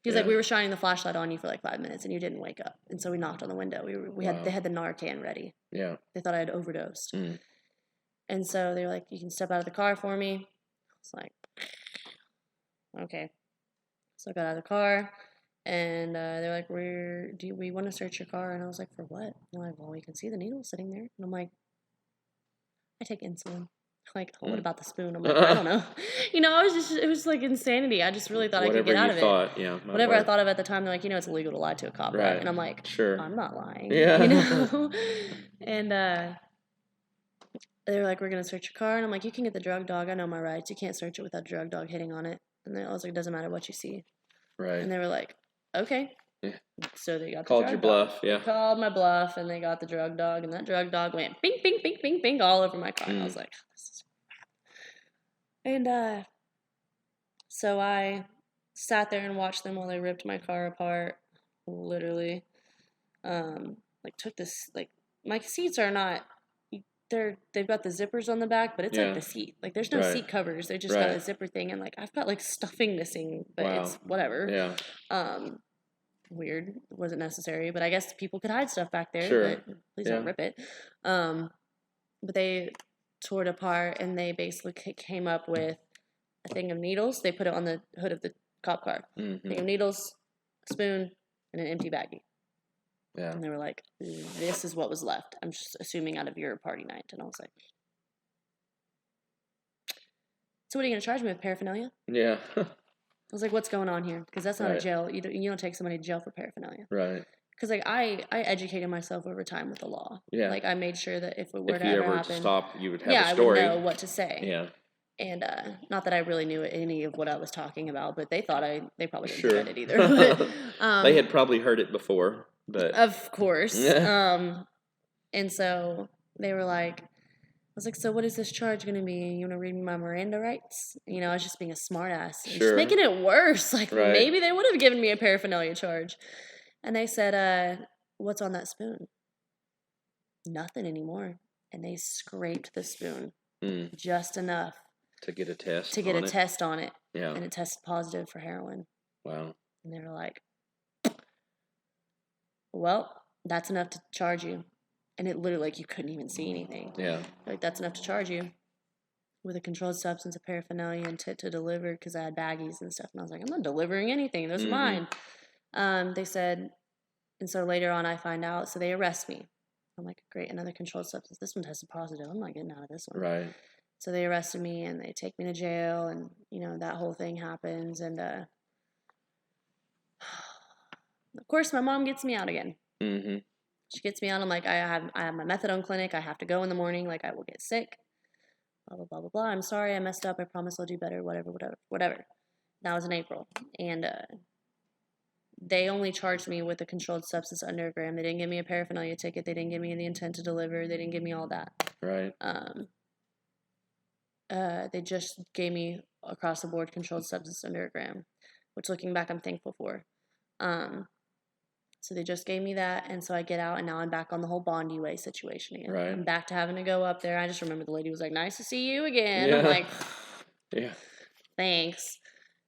He's like, we were shining the flashlight on you for like 5 minutes and you didn't wake up. And so we knocked on the window. They had the Narcan ready. Yeah. They thought I had overdosed. Mm. And so they were like, you can step out of the car for me. I was like, okay. So I got out of the car and they're like, do we want to search your car? And I was like, for what? And they're like, well, we can see the needle sitting there. And I'm like, I take insulin. Like, oh, what about the spoon? I'm like, I don't know. It was like insanity. I just really thought I could get out of it. Yeah. Whatever I thought of at the time, they're like, it's illegal to lie to a cop, right? And I'm like, sure. I'm not lying. Yeah. And they were like, we're going to search your car. And I'm like, you can get the drug dog. I know my rights. You can't search it without drug dog hitting on it. And I was like, it doesn't matter what you see. Right. And they were like, okay. Yeah. So they got called the your drug bluff, dog. yeah. Called my bluff, and they got the drug dog, and that drug dog went bing, bing, bing, bing, bing all over my car. And I was like, this is crap. And so I sat there and watched them while they ripped my car apart, literally. Took this, my seats are not, they've got the zippers on the back, but it's like the seat. Like, there's no seat covers. They just got a zipper thing, and I've got stuffing missing, but it's whatever. Yeah. Weird. It wasn't necessary, but I guess people could hide stuff back there. Sure. But please don't rip it. But they tore it apart, and they basically came up with a thing of needles. They put it on the hood of the cop car. Mm-hmm. Thing of needles, a spoon, and an empty baggie. Yeah. And they were like, this is what was left. I'm just assuming out of your party night. And I was like, so what are you going to charge me with, paraphernalia? Yeah. I was like, what's going on here? Because that's not a jail. You don't take somebody to jail for paraphernalia. Right. Because I educated myself over time with the law. Yeah. I made sure that if it were to ever happen, stop, you would have a story. I would know what to say. Yeah. And not that I really knew any of what I was talking about, but they thought they probably didn't get it either. But, they had probably heard it before, but of course. And so they were like, I was like, so what is this charge going to be? You want to read me my Miranda rights? I was just being a smart ass. Just making it worse. Maybe they would have given me a paraphernalia charge. And they said, what's on that spoon? Nothing anymore. And they scraped the spoon just enough to get a test test on it. Yeah. And it tested positive for heroin. Wow. And they were like, well, that's enough to charge you. And it literally, you couldn't even see anything. Yeah. That's enough to charge you with a controlled substance, a paraphernalia, and to deliver, because I had baggies and stuff. And I was like, I'm not delivering anything. Those are mine. They said, and so later on I find out, so they arrest me. I'm like, great, another controlled substance. This one tested positive. I'm not getting out of this one. Right. So they arrested me, and they take me to jail, and, that whole thing happens. And, of course, my mom gets me out again. Mm-hmm. She gets me out. I'm like, I have my methadone clinic. I have to go in the morning. I will get sick. Blah, blah, blah, blah, blah. I'm sorry I messed up. I promise I'll do better. Whatever. That was in April. And they only charged me with a controlled substance under a gram. They didn't give me a paraphernalia ticket. They didn't give me the intent to deliver. They didn't give me all that. Right. They just gave me across the board controlled substance under a gram, which looking back, I'm thankful for. So they just gave me that, and so I get out, and now I'm back on the whole bond UA situation again. Right. I'm back to having to go up there. I just remember the lady was like, nice to see you again. Yeah. I'm like, yeah, thanks.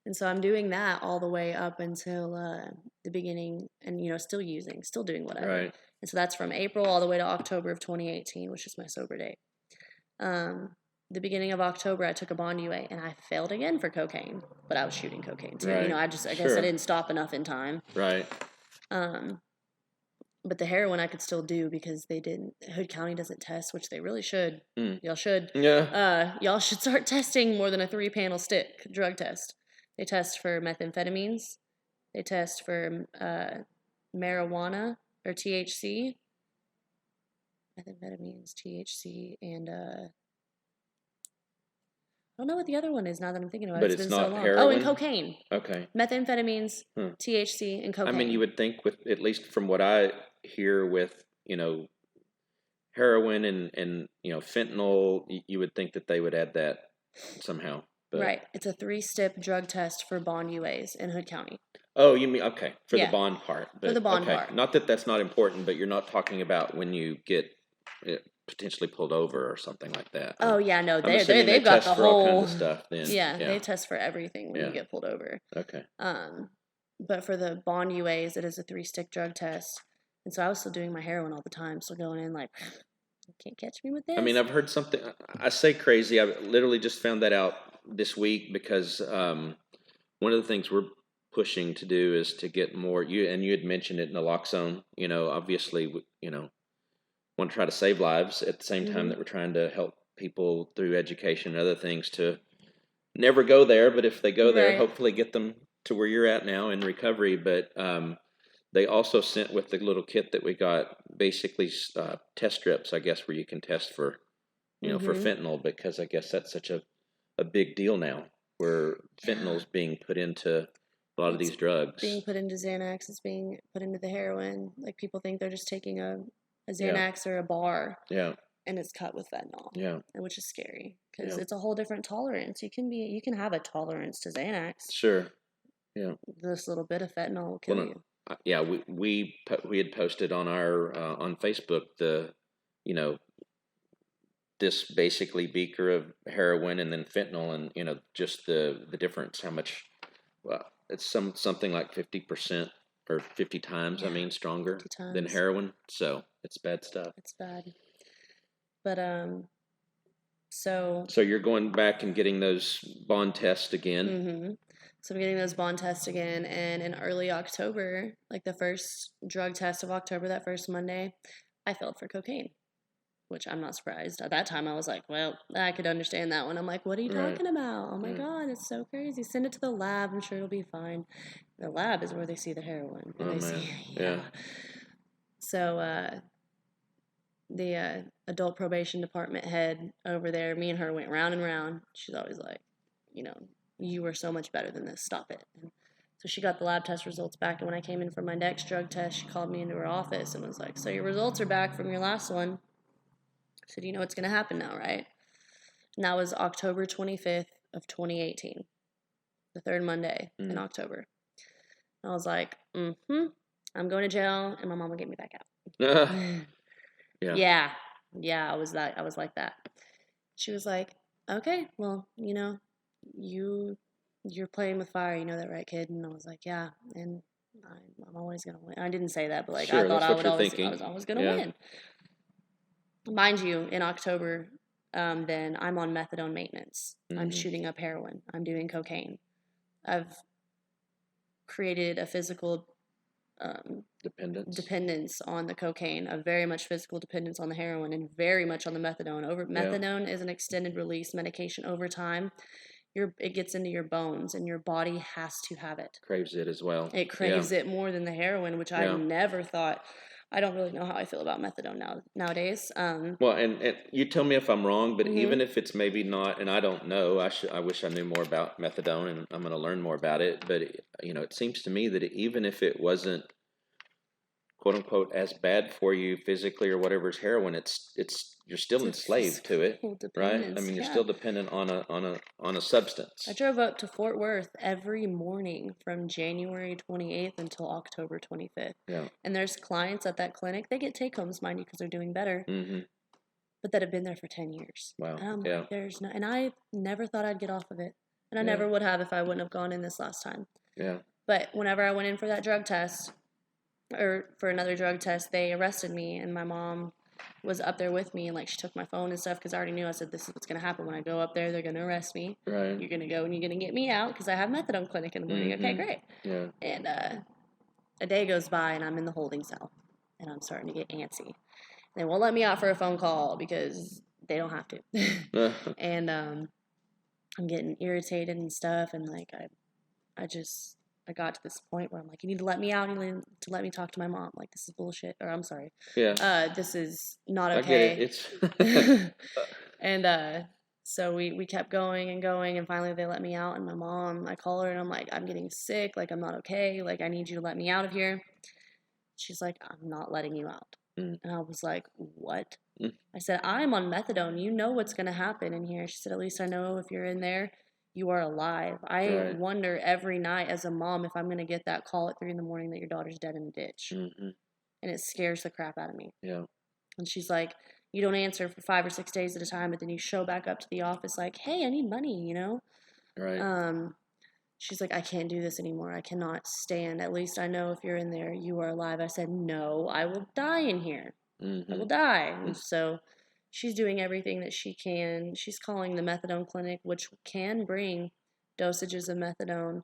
And so I'm doing that all the way up until the beginning, and, still doing whatever. Right. And so that's from April all the way to October of 2018, which is my sober date. The beginning of October, I took a bond UA, and I failed again for cocaine, but I was shooting cocaine too. Right. I guess I didn't stop enough in time. Right. But the heroin I could still do because they didn't. Hood County doesn't test, which they really should. Y'all should. Yeah. Y'all should start testing more than a 3-panel stick drug test. They test for methamphetamines. They test for marijuana or THC. Methamphetamines, THC, and I don't know what the other one is now that I'm thinking about it. But it's been not so long. heroin? Oh, and cocaine. Okay. Methamphetamines, THC, and cocaine. I mean, you would think with, at least from what I hear with, heroin and fentanyl, you would think that they would add that somehow. But... Right. It's a 3-step drug test for bond UAs in Hood County. Oh, you mean, okay, for the bond part. But, for the bond part. Not that that's not important, but you're not talking about when you get potentially pulled over or something like that. Oh yeah, no, I'm assuming they they've got test the for all kinds whole. of stuff. Then, Yeah, yeah, they test for everything when you yeah, get pulled over. okay, But for the bond UAs, it is a 3-stick drug test, and so I was still doing my heroin all the time, still going in like, you can't catch me with I mean, this. I've heard something. I say crazy. I literally just found that out this week because one of the things we're pushing to do is to get more. You had mentioned it, naloxone. Obviously, want to try to save lives at the same time Mm-hmm. that we're trying to help people through education and other things to never go there. But if they go there, Right. hopefully get them to where you're at now in recovery. But they also sent with the little kit that we got basically test strips, I guess, where you can test for for Mm-hmm. fentanyl, because I guess that's such a big deal now, where Yeah. fentanyl's being put into a lot of It's these drugs. being put into Xanax. It's being put into the heroin. Like people think they're just taking a Yeah, Xanax or a bar, yeah, and it's cut with fentanyl, yeah, and which is scary because yeah. it's a whole different tolerance. You can have a tolerance to Xanax. Sure. Yeah. This little bit of fentanyl will Well, kill no, you. yeah, we had posted on our on Facebook you know this basically beaker of heroin and then fentanyl, and just the difference, how much. Well, it's something like 50% or 50 times, I Yeah, mean, stronger 50 than times. heroin. So it's bad stuff. It's bad. But so So you're going back and getting those bond tests again. mm-hmm. So I'm getting those bond tests again, and in early October, like the first drug test of October, that first Monday, I failed for cocaine, which I'm not surprised. At that time, I was like, well, I could understand that one. I'm like, what are you Right. talking about? Oh my Yeah. God, it's so crazy. Send it to the lab. I'm sure it'll be fine. The lab is where they see the heroin, and Oh they see, man. Yeah. yeah. So the adult probation department head over there, me and her went round and round. She's always like, you know, you were so much better than this. Stop it. And so she got the lab test results back. And when I came in for my next drug test, she called me into her office and was like, so your results are back from your last one. I said, you know what's going to happen now, right? And that was October 25th of 2018, the third Monday in Mm. October. And I was like, I'm going to jail and my mom will get me back Yeah. out. Yeah. Yeah. Yeah, I was like that. She was like, "Okay, well, you you're playing with fire. You know that, right, kid?" And I was like, "Yeah." And I'm always gonna win. I didn't say that, but like I Sure. thought That's what you're thinking. I was always gonna Yeah. win. Mind you, in October, then I'm on methadone maintenance. I'm Hmm. shooting up heroin. I'm doing cocaine. I've created a physical Dependence. dependence on the cocaine, a very much physical dependence on the heroin, and very much on the methadone. Yeah. Methadone is an extended release medication. Over time, it gets into your bones, and your body has to have it. Craves it as well. It Yeah. craves it more than the heroin, which I Yeah. never thought. I don't really know how I feel about methadone nowadays. Well, and you tell me if I'm wrong, but Mhm. even if it's maybe not, and I don't know, I wish I knew more about methadone, and I'm going to learn more about it. But it seems to me that even if it wasn't quote unquote as bad for you physically or whatever is heroin, it's you're still It's a enslaved to it, physical right? I dependence. mean, you're Yeah. still dependent on a I substance. drove up to Fort Worth every morning from January 28th until October 25th. Yeah. And there's clients at that clinic, they get take homes, mind you, because they're doing better, Mm-hmm. but that have been there for 10 years. Wow. And I'm like, Yeah. there's no, and I never thought I'd get off of it. And I Yeah. never would have if I wouldn't have gone in this last time. Yeah. But whenever I went in for that drug test, or for another drug test, they arrested me, and my mom was up there with me, and like she took my phone and stuff because I already knew. I said, this is what's gonna happen when I go up there. They're gonna arrest me. Right. You're gonna go and you're gonna get me out because I have methadone clinic in the morning. Okay, Mm-hmm. great. Yeah. And a day goes by and I'm in the holding cell, and I'm starting to get antsy. They won't let me out for a phone call because they don't have to. And I'm getting irritated and stuff, and like I just I got to this point where I'm like, you need to let me out. You need to let me talk to my mom. Like, this is bullshit. Or I'm sorry. Yeah. This is not I get it. okay. It's And so we kept going and going, and finally they let me out. And my mom, I call her and I'm like, I'm getting sick. Like, I'm not okay. Like, I need you to let me out of here. She's like, I'm not letting you out. Mm. And I was like, what? Mm. I said, I'm on methadone. You know what's going to happen in here. She said, at least I know if you're in there, you are alive. I Right. wonder every night as a mom if I'm going to get that call at 3 in the morning that your daughter's dead in the ditch. Mm-hmm. And it scares the crap out of me. Yeah. And she's like, you don't answer for 5 or 6 days at a time, but then you show back up to the office like, hey, I need money, you know? Right. She's like, I can't do this anymore. I cannot stand. At least I know if you're in there, you are alive. I said, no, I will die in here. I will die. And so she's doing everything that she can. She's calling the methadone clinic, which can bring dosages of methadone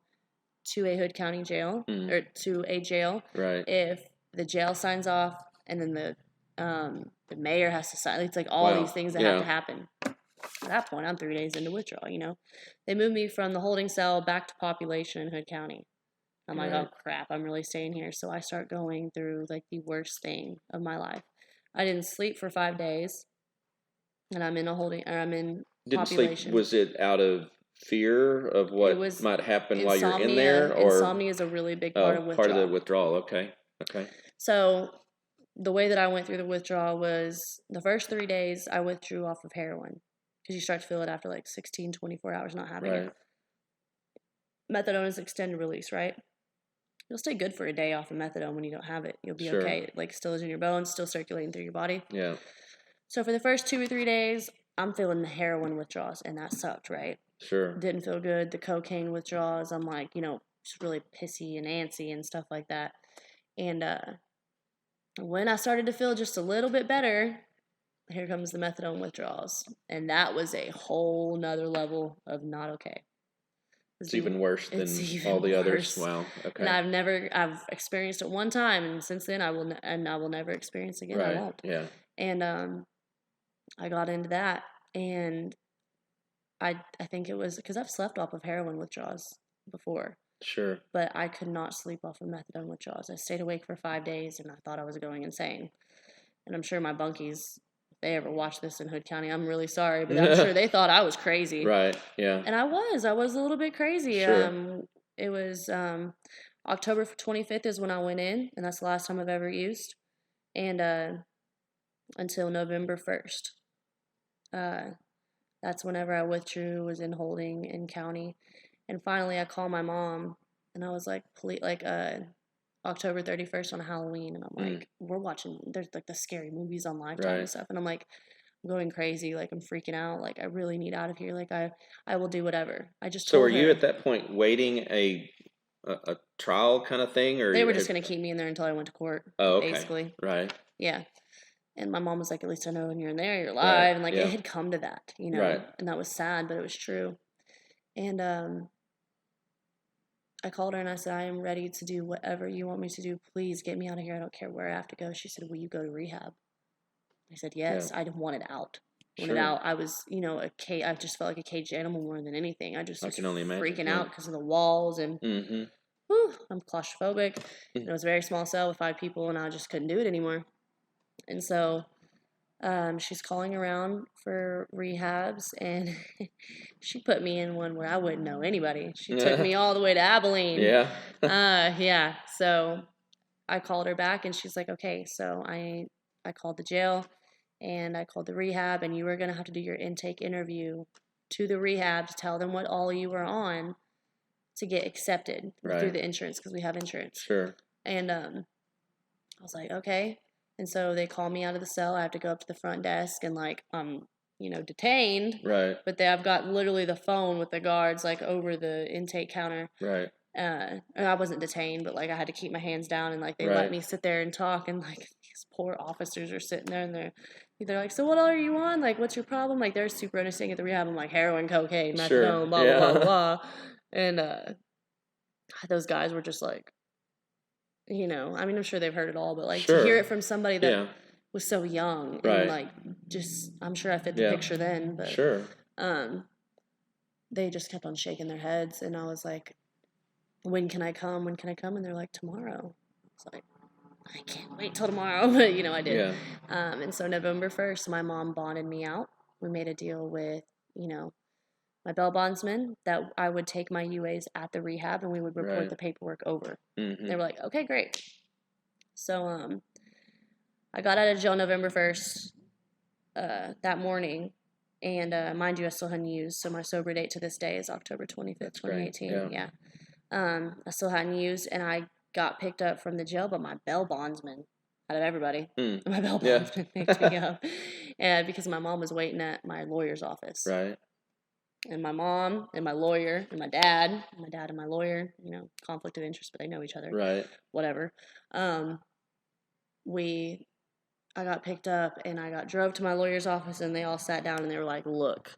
to a Hood County jail or to a jail. Right. If the jail signs off and then the mayor has to sign. It's like all these things that have to happen. At that point, I'm 3 days into withdrawal, you know. They moved me from the holding cell back to population in Hood County. I'm like, oh crap, I'm really staying here. So I start going through like the worst thing of my life. I didn't sleep for 5 days, and I'm in population. Sleep. Was it out of fear of what might happen while you're in there, or insomnia is a really big part of withdrawal. Part of the withdrawal? Okay. So the way that I went through the withdrawal was the first 3 days I withdrew off of heroin. Because you start to feel it after like 16, 24 hours not having it. Methadone is extended release, right? You'll stay good for a day off of methadone when you don't have it. You'll be okay. It like still is in your bones, still circulating through your body. Yeah. So for the first 2 or 3 days, I'm feeling the heroin withdrawals, and that sucked, right? Sure. Didn't feel good. The cocaine withdrawals, I'm like, you know, just really pissy and antsy and stuff like that. And when I started to feel just a little bit better, here comes the methadone withdrawals. And that was a whole nother level of not okay. It's even worse than all the others. Wow. Okay. And I've experienced it one time, and since then I will never experience it again. Right. I won't. Yeah. And I got into that, and I think it was because I've slept off of heroin withdrawals before. Sure. But I could not sleep off of methadone withdrawals. I stayed awake for 5 days, and I thought I was going insane. And I'm sure my bunkies, if they ever watch this in Hood County, I'm really sorry, but I'm sure they thought I was crazy. Right, yeah. And I was a little bit crazy. Sure. It was October 25th is when I went in, and that's the last time I've ever used. And until November 1st. That's whenever I withdrew, was in holding in county. And finally I called my mom, and I was like, October 31st on Halloween, and I'm like, we're watching, there's like the scary movies on Lifetime and stuff, and I'm like, I'm going crazy, like I'm freaking out, like I really need out of here, like I will do whatever. I just So are you at that point waiting a trial kind of thing, or they were just gonna keep me in there until I went to court? Oh, okay. Basically, right. Yeah. And my mom was like, at least I know when you're in there, you're alive, and like it had come to that, you know, and that was sad, but it was true. And I called her and I said, I am ready to do whatever you want me to do. Please get me out of here. I don't care where I have to go. She said, will you go to rehab? I said, yes. I wanted out. Wanted out. I was, you know, I just felt like a caged animal more than anything. I just was freaking out because of the walls, and I'm claustrophobic. And it was a very small cell with 5 people, and I just couldn't do it anymore. And so she's calling around for rehabs, and she put me in one where I wouldn't know anybody. She took me all the way to Abilene. Yeah. So I called her back, and she's like, okay, so I called the jail, and I called the rehab, and you were going to have to do your intake interview to the rehab to tell them what all you were on to get accepted through the insurance, because we have insurance. Sure. And I was like, okay. And so they call me out of the cell. I have to go up to the front desk, and like I'm, you know, detained. Right. But I've got literally the phone with the guards like over the intake counter. Right. And I wasn't detained, but like I had to keep my hands down, and like they let me sit there and talk, and like these poor officers are sitting there, and they're like, so what are you on? Like, what's your problem? Like, they're super understanding at the rehab. I'm like, heroin, cocaine, methadone, blah, blah, blah, blah. And those guys were just like, you know, I mean, I'm sure they've heard it all, but like to hear it from somebody that was so young and like just, I'm sure I fit the picture then, but they just kept on shaking their heads, and I was like, when can I come? When can I come? And they're like, tomorrow. I was like, I can't wait till tomorrow, but you know, I did. And so November 1st, my mom bonded me out. We made a deal with, you know, my bail bondsman that I would take my UAs at the rehab, and we would report the paperwork over. They were like, okay, great. So I got out of jail November 1st that morning, and mind you, I still hadn't used, so my sober date to this day is October 25th, 2018. I still hadn't used, and I got picked up from the jail by my bail bondsman out of everybody. My bail bondsman picked me up. and because my mom was waiting at my lawyer's office. Right. And my mom and my lawyer and my dad and my lawyer, conflict of interest, but they know each other. Right. Whatever. Um, we I got picked up and I got drove to my lawyer's office and they all sat down and they were like, "Look,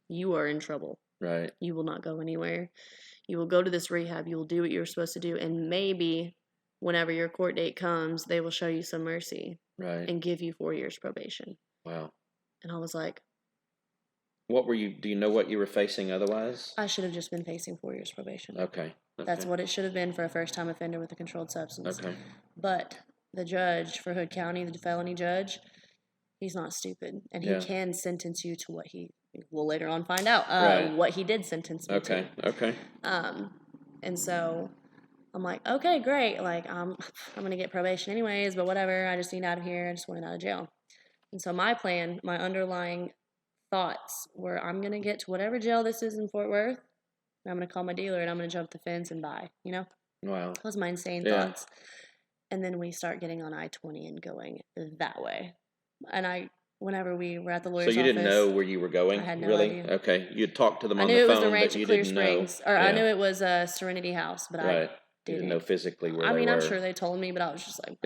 you are in trouble. Right. You will not go anywhere. You will go to this rehab. You will do what you're supposed to do, and maybe whenever your court date comes, they will show you some mercy Right. and give you 4 years probation." Wow. And I was like, do you know what you were facing otherwise? I should have just been facing 4 years probation. Okay. That's what it should have been for a first-time offender with a controlled substance. Okay. But the judge for Hood County, the felony judge, he's not stupid, and he can sentence you to what we'll later on find out what he did sentence me to. Okay. And so I'm like, okay, great. Like, I'm gonna get probation anyways, but whatever. I just need out of here. I just want out of jail. And so my plan, my underlying thoughts were, I'm gonna get to whatever jail this is in Fort Worth. And I'm gonna call my dealer and I'm gonna jump the fence and buy. Wow. That was my insane thoughts. And then we start getting on I-20 and going that way. And whenever we were at the lawyer's office. So you didn't know where you were going? I had no really? idea. Okay. You talked to them on the phone, I knew it was the ranch but at Clear you didn't Springs. know. I knew it was a Serenity House, but I didn't know physically where they were. I'm sure they told me, but I was just like,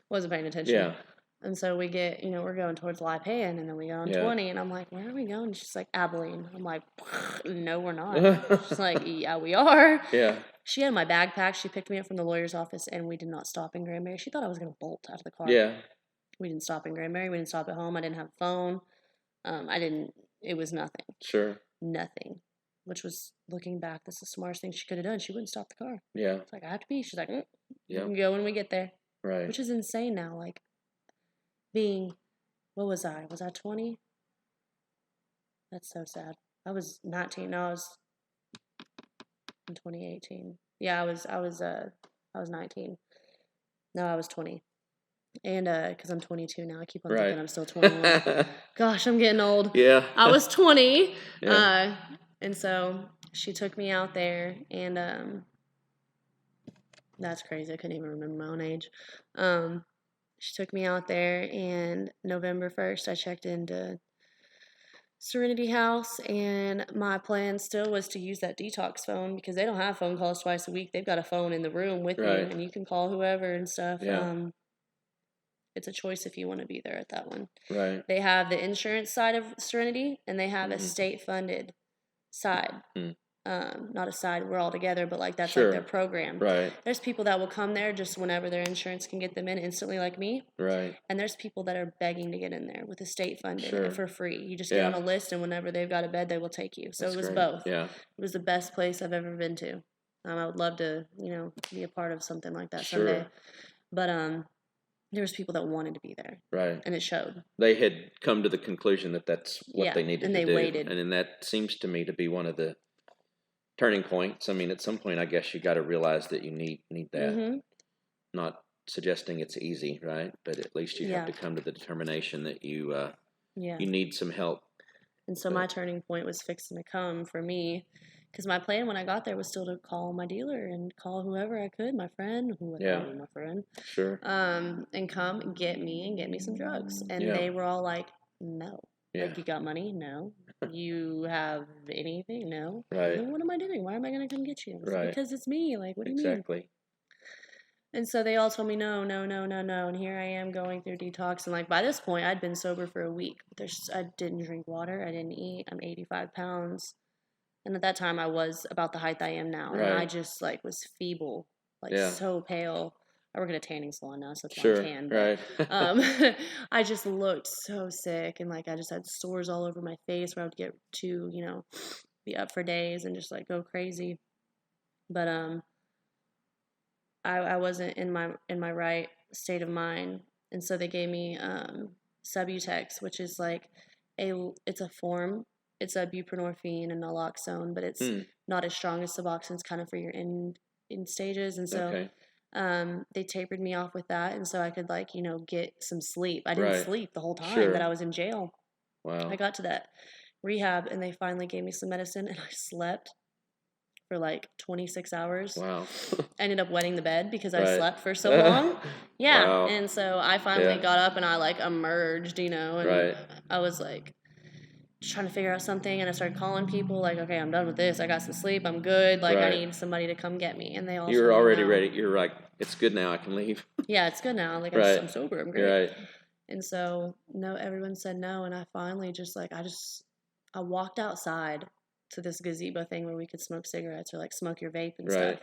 wasn't paying attention. Yeah. And so we get, we're going towards Lipan, and then we go on 20, and I'm like, where are we going? And she's like, Abilene. I'm like, no, we're not. She's like, yeah, we are. Yeah. She had my bag packed. She picked me up from the lawyer's office, and we did not stop in Granbury. She thought I was going to bolt out of the car. Yeah. We didn't stop in Granbury. We didn't stop at home. I didn't have a phone. It was nothing. Sure. Nothing. Which was, looking back, that's the smartest thing she could have done. She wouldn't stop the car. Yeah. It's like, I have to pee. She's like, you can go when we get there. Right. Which is insane now. Like, being, what was I? Was I 20? That's so sad. I was 19. No, I was in 2018. Yeah, I was 19. No, I was 20. And because I'm 22 now, I keep on thinking I'm still 21. Gosh, I'm getting old. Yeah. I was 20. Yeah. And so she took me out there, and that's crazy. I couldn't even remember my own age. She took me out there, and November 1st, I checked into Serenity House, and my plan still was to use that detox phone because they don't have phone calls twice a week. They've got a phone in the room with you, and you can call whoever and stuff. Yeah. It's a choice if you want to be there at that one. Right. They have the insurance side of Serenity, and they have a state-funded side. Not a side, we're all together, but like that's like their program. Right. There's people that will come there just whenever their insurance can get them in instantly, like me. Right. And there's people that are begging to get in there with a state funded for free. You just get on a list, and whenever they've got a bed, they will take you. So That's it was great. both. Yeah. It was the best place I've ever been to. I would love to, be a part of something like that someday. But there was people that wanted to be there. Right. And it showed. They had come to the conclusion that that's what they needed to do. And they waited. And then that seems to me to be one of the turning points. I mean, at some point, I guess you got to realize that you need that. Mm-hmm. Not suggesting it's easy, right? But at least you have to come to the determination that you need some help. And so my turning point was fixing to come for me, because my plan when I got there was still to call my dealer and call whoever I could, my friend, my friend, sure, and come and get me some drugs. And they were all like, no. Yeah. Like, you got money? No. You have anything? No. Right. Then what am I doing? Why am I going to come get you? Right. Because it's me. Like, what do you mean? Exactly. And so they all told me no. And here I am going through detox. And like by this point, I'd been sober for a week. I didn't drink water. I didn't eat. I'm 85 pounds. And at that time, I was about the height I am now. Right. And I just like was feeble, like so pale. I work at a tanning salon now, so that's why I'm tan. Right. I just looked so sick, and like I just had sores all over my face where I would get to, be up for days and just like go crazy. But I wasn't in my right state of mind, and so they gave me Subutex, which is like it's a form. It's a buprenorphine and naloxone, but it's not as strong as Suboxone. It's kind of for your end stages, and so they tapered me off with that, and so I could get some sleep. I didn't sleep the whole time that I was in jail. Wow. I got to that rehab, and they finally gave me some medicine, and I slept for like 26 hours. Wow. I ended up wetting the bed because I Right. slept for so long. Yeah. Wow. And so I finally Yeah. got up and I like emerged, you know, and Right. I was like trying to figure out something, and I started calling people like, okay, I'm done with this. I got some sleep. I'm good. Like, I Right. need somebody to come get me. And they all You were told me already no. ready. You're like, it's good now. I can leave. Yeah, it's good now. Like, Right. I'm sober. I'm You're great. right. And so, no, everyone said no. And I finally just like, I walked outside to this gazebo thing where we could smoke cigarettes or like smoke your vape and Right. stuff.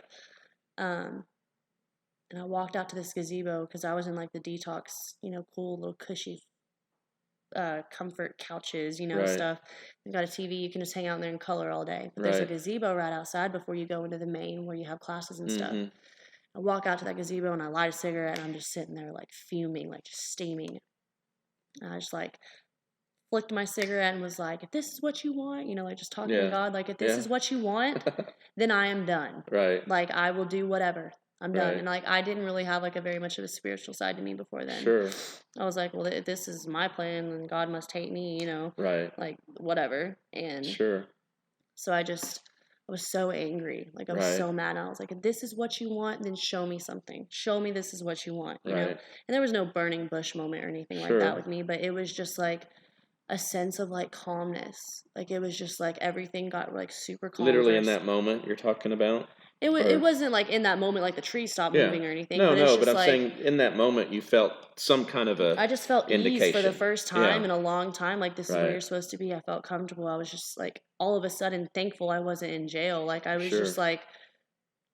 And I walked out to this gazebo because I was in like the detox, you know, cool little cushy comfort couches, you know, Right. stuff. They've got a TV, you can just hang out in there and color all day. But there's a Right. gazebo right outside before you go into the main where you have classes and stuff. Mm-hmm. I walk out to that gazebo and I light a cigarette and I'm just sitting there like fuming, like just steaming. And I just like flicked my cigarette and was like, if this is what you want, you know, like just talking to Yeah. God, like if this Yeah. is what you want, then I am done. Right. Like I will do whatever. I'm done. Right. And like I didn't really have like a very much of a spiritual side to me before then. Sure. I was like, well, if this is my plan, then God must hate me, you know, Right. like whatever. And Sure. so I was so angry. Like I was Right. so mad. I was like, if this is what you want, then show me something. Show me this is what you want, you know? Right. And there was no burning bush moment or anything like that Sure. with me, but it was just like a sense of like calmness. Like it was just like everything got like super calm Literally in first. that moment you're talking about? It wasn't like in that moment like the tree stopped Yeah. moving or anything, No, but it's no, but just I'm like saying in that moment you felt some kind of a I just felt ease for the indication. first time Yeah. in a long time. Like, this is where Right. you're supposed to be. I felt comfortable. I was just like, all of a sudden, thankful I wasn't in jail. Like, I was Sure. just like,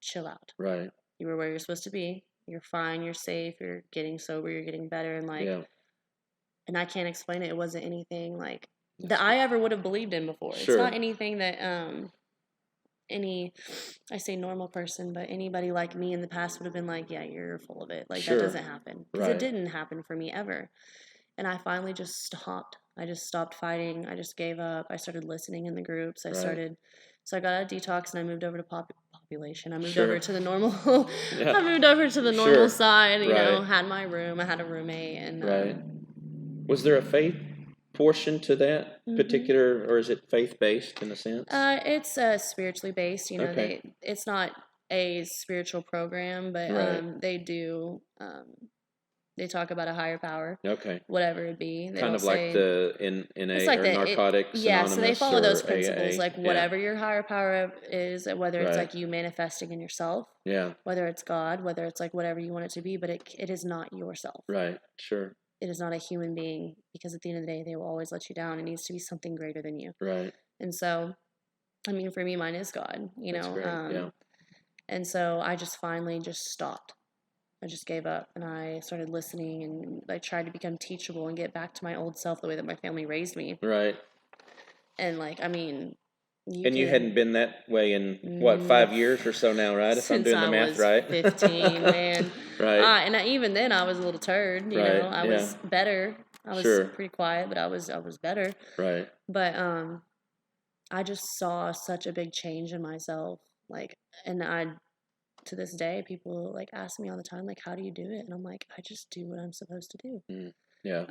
chill out. Right. You were where you're supposed to be. You're fine. You're safe. You're getting sober. You're getting better. And like, Yeah. and I can't explain it. It wasn't anything like that I ever would have believed in before. Sure. It's not anything that, I say normal person, but anybody like me in the past would have been like, yeah, you're full of it. Like, Sure. that doesn't happen. Because Right. it didn't happen for me ever. And I finally just stopped. I just stopped fighting. I just gave up. I started listening in the groups. Right. So I got out of detox and I moved over to population. I moved Sure. over to the normal, Yeah. I moved over to the normal Sure. side, you know, Right. had my room. I had a roommate. And Right. Was there a faith portion to that particular, or is it faith-based in a sense? It's spiritually based. You know, Okay. it's not a spiritual program, but Right. they do. They talk about a higher power, Okay. whatever it be. They Kind don't of like say the NA it's like or Narcotics yeah. So they Anonymous follow those or principles, AA. like Yeah. whatever your higher power is, whether it's Right. like you manifesting in yourself, Yeah. whether it's God, whether it's like whatever you want it to be, but it is not yourself. Right. Sure. It is not a human being, because at the end of the day, they will always let you down. It needs to be something greater than you. Right. And so, I mean, for me, mine is God. You That's know, great. Yeah. and so I just finally just stopped. I just gave up and I started listening, and I tried to become teachable and get back to my old self the way that my family raised me. Right. And like, I mean, You hadn't been that way in what, 5 years or so now, right? If I'm since doing the I math was right. 15, man. Right. And even then I was a little turd, you Right, know. I yeah. was better. I was Sure. pretty quiet, but I was better. Right. But I just saw such a big change in myself. Like, and to this day, people like ask me all the time, like, how do you do it? And I'm like, I just do what I'm supposed to do. Yeah.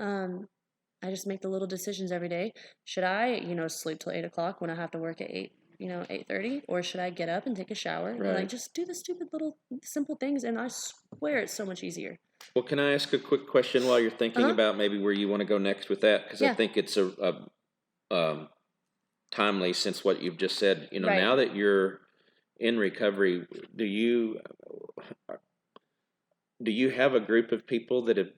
I just make the little decisions every day. Should I, you know, sleep till 8 o'clock when I have to work at 8:30, or should I get up and take a shower and like Right. just do the stupid little simple things? And I swear it's so much easier. Well, can I ask a quick question while you're thinking about maybe where you want to go next with that? Because I Yeah. think it's timely, since what you've just said. You know, Right. now that you're in recovery, do you have a group of people that have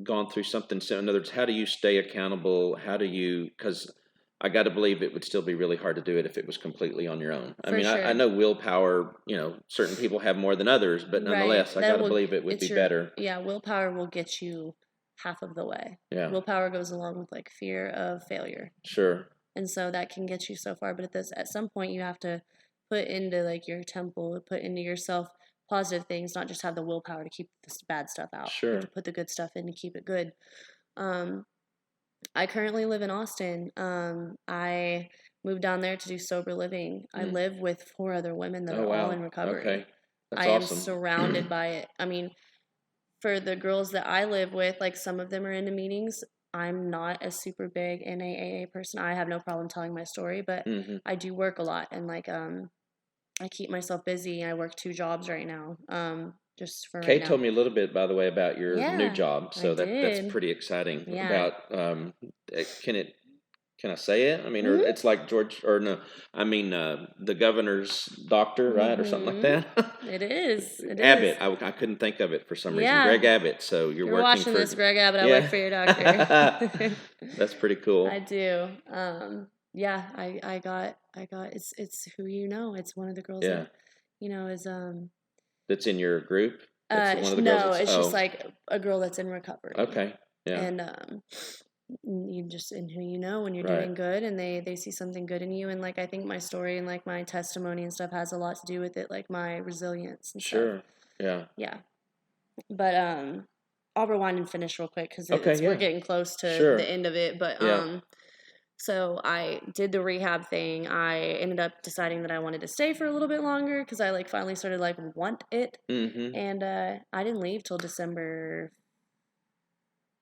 gone through something similar? In other words, how do you stay accountable? How do you? Because I got to believe it would still be really hard to do it if it was completely on your own. I For mean, I sure. know willpower. You know, certain people have more than others, but nonetheless, I got to believe it would be better. Yeah, willpower will get you half of the way. Yeah. Willpower goes along with like fear of failure. Sure. And so that can get you so far, but at some point you have to put into like your temple, put into yourself positive things, not just have the willpower to keep this bad stuff out. You Sure. have to put the good stuff in to keep it good. I currently live in Austin. I moved down there to do sober living. I live with 4 other women that Oh, are all wow. in recovery. Okay. That's I am awesome. surrounded by it. I mean, for the girls that I live with, like some of them are into meetings. I'm not a super big NAAA person. I have no problem telling my story, but Mhm. I do work a lot, and like I keep myself busy. I work 2 jobs right now. Just for right Kay now. told me a little bit, by the way, about your new Yeah, job, I so that's did. pretty exciting. Yeah. About can it can I say it? I mean, or Mhm. it's like George or no, I mean the governor's doctor, right, or something like Mhm. that. It is. It Abbott. is. I couldn't think of it for some reason. Greg Yeah. Abbott. So If you're you're working watching for, this, Greg Abbott, I work yeah. for your doctor. That's pretty cool. I do. Yeah, I got it's who you know. It's one of the girls Yeah, that, is that's in your group. That's one of the girls. no, That's it's just oh, like a girl that's in recovery. okay, yeah, And you just in who you know when you're right, doing good and they see something good in you, and like I think my story and like my testimony and stuff has a lot to do with it, like my resilience and stuff. sure, yeah, Yeah. But I'll rewind and finish real quick because okay, we're yeah, getting close to the sure, end of it. But yeah, so I did the rehab thing. I ended up deciding that I wanted to stay for a little bit longer because I like finally started like want it. mm-hmm. And I didn't leave till December.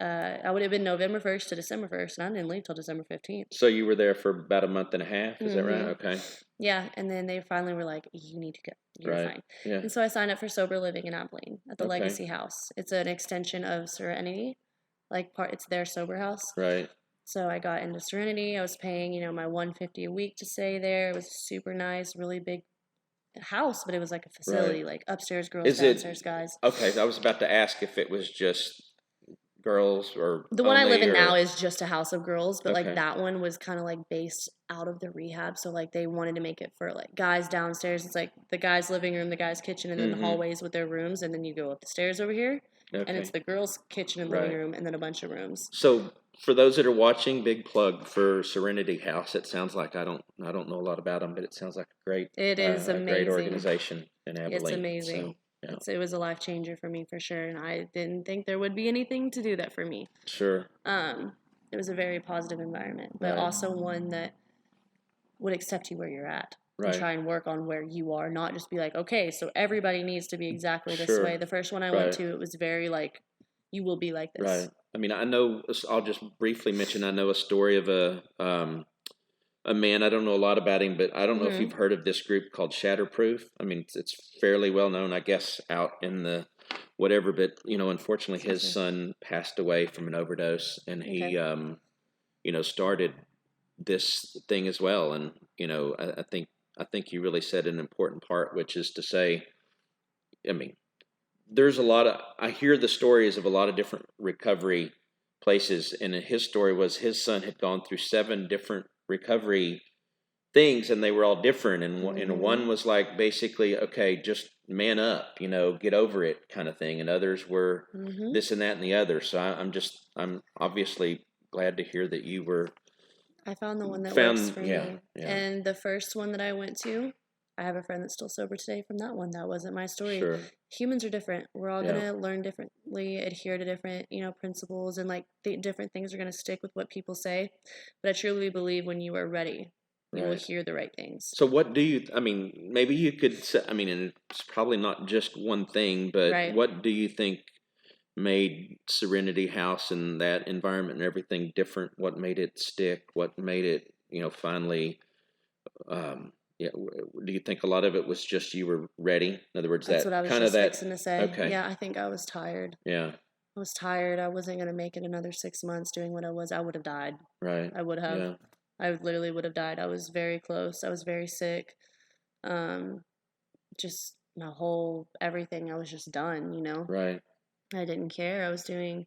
I would have been November 1st to December 1st, and I didn't leave till December 15th. So you were there for about a month and a half. Is that right? Mm-hmm. Okay, Yeah, and then they finally were like, "You need to go. You're right, fine." yeah, And so I signed up for sober living in Abilene at the okay, Legacy House. It's an extension of Serenity, like it's their sober house. right, So I got into Serenity. I was paying, my 150 a week to stay there. It was super nice, really big house, but it was like a right. facility, like upstairs girls, Is it downstairs guys. okay? I was about to ask if it was just girls or The one I live only, in now or is just a house of girls, but like okay, that one was kind of like based out of the rehab. So like they wanted to make it for like guys downstairs. It's like the guys' living room, the guys' kitchen, and then the mm-hmm, hallways with their rooms, and then you go up the stairs over here, and it's okay, the girls' kitchen and living right. room, and then a bunch of rooms. So for those that are watching, big plug for Serenity House. It sounds like I don't know a lot about them, but it sounds like It is a great amazing. organization in It's Abilene. So amazing. yeah, It was a life changer for me for sure, and I didn't think there would be anything to do that for me. sure, Um, it was a very positive environment, but right, also one that would accept you where you're at and right, try and work on where you are, not just be like, okay, so everybody needs to be exactly this way. sure, The first one I went right, to, it was very like, you will be like right. this. I mean, I know. I'll just briefly mention. I know a story of a man. I don't know a lot about him, but I don't know if Mm-hmm. you've heard of this group called Shatterproof. I mean, it's fairly well known, I guess, out in the whatever. But unfortunately, Excuse his me. son passed away from an overdose, and Okay. he, started this thing as well. And I think you really said an important part, which is to say, I mean, there's a lot of I hear the stories of a lot of different recovery places, and his story was his son had gone through 7 different recovery things, and they were all different. And Mm-hmm. one was like basically, okay, just man up, get over it, kind of thing, and others were Mm-hmm. this and that and the other. So I'm obviously glad to hear that you were I found the one that works found. for Yeah, me. yeah, And the first one that I went to, I have a friend that's still sober today from that one. That wasn't my story. sure, Humans are different. We're all yeah, gonna learn differently, adhere to different, principles, and like different things are gonna stick with what people say. But I truly believe when you are ready, you will right. hear the right things. So what do you, I mean, maybe you could say, I mean, and it's probably not just one thing, but Right. what do you think made Serenity House and that environment and everything different? What made it stick? What made it, finally, yeah, do you think a lot of it was just you were ready? In other words, That's that what I was kind of just that, fixing to say. okay, Yeah, I think I was tired. yeah, I was tired. I wasn't gonna make it another 6 months doing what I was. I would have died. right, I would have. yeah, I literally would have died. I was very close. I was very sick. Um, just my whole everything. I was just done. right, I didn't care. I was doing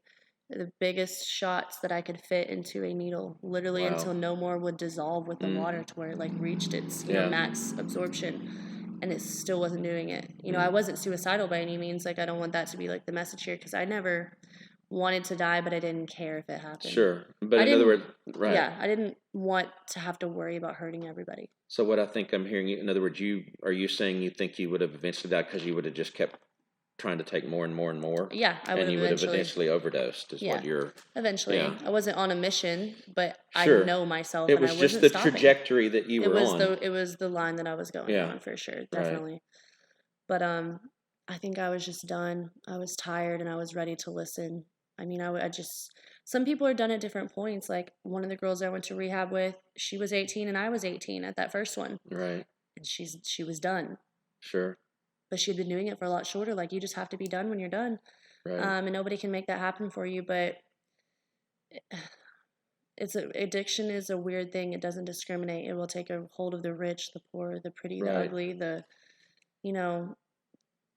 the biggest shots that I could fit into a needle, literally wow, until no more would dissolve with the water mm, to where it like reached its, yeah, max absorption. And it still wasn't doing it. I mm, wasn't suicidal by any means. Like I don't want that to be like the message here because I never wanted to die, but I didn't care if it happened. sure. But I in other didn't, words, right. yeah, I didn't want to have to worry about hurting everybody. So what I think I'm hearing, in other words, are you saying you think you would have eventually died because you would have just kept trying to take more and more and more, Yeah, I would and have you would have eventually. eventually overdosed? Is what Yeah, you're, eventually. yeah, I wasn't on a mission, but I sure. know myself It and I was just wasn't the stopping. trajectory that you It were was on. the line that I was going Yeah, on for sure, right. definitely. But I think I was just done. I was tired and I was ready to listen. I mean, I just some people are done at different points. Like one of the girls I went to rehab with, she was 18 and I was 18 at that first one. Right. and she was done. Sure. But she'd been doing it for a lot shorter. Like, you just have to be done when you're done. Right. And nobody can make that happen for you. But addiction is a weird thing. It doesn't discriminate. It will take a hold of the rich, the poor, the pretty, the Right. ugly, you know,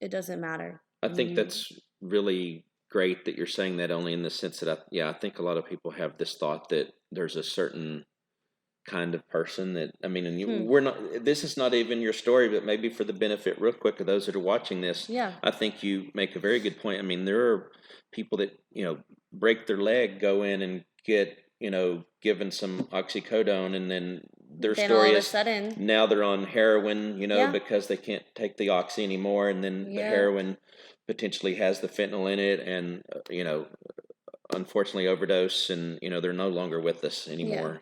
it doesn't matter. I And think you, that's really great that you're saying that, only in the sense that I think a lot of people have this thought that there's a certain kind of person that, I mean, and hmm, we're not, this is not even your story, but maybe for the benefit real quick of those that are watching this, yeah, I think you make a very good point. I mean, there are people that, break their leg, go in and get, given some oxycodone, and then their then all story of a is sudden, now they're on heroin, yeah, because they can't take the oxy anymore, and then the yeah, heroin potentially has the fentanyl in it, and unfortunately overdose, and they're no longer with us yeah. anymore.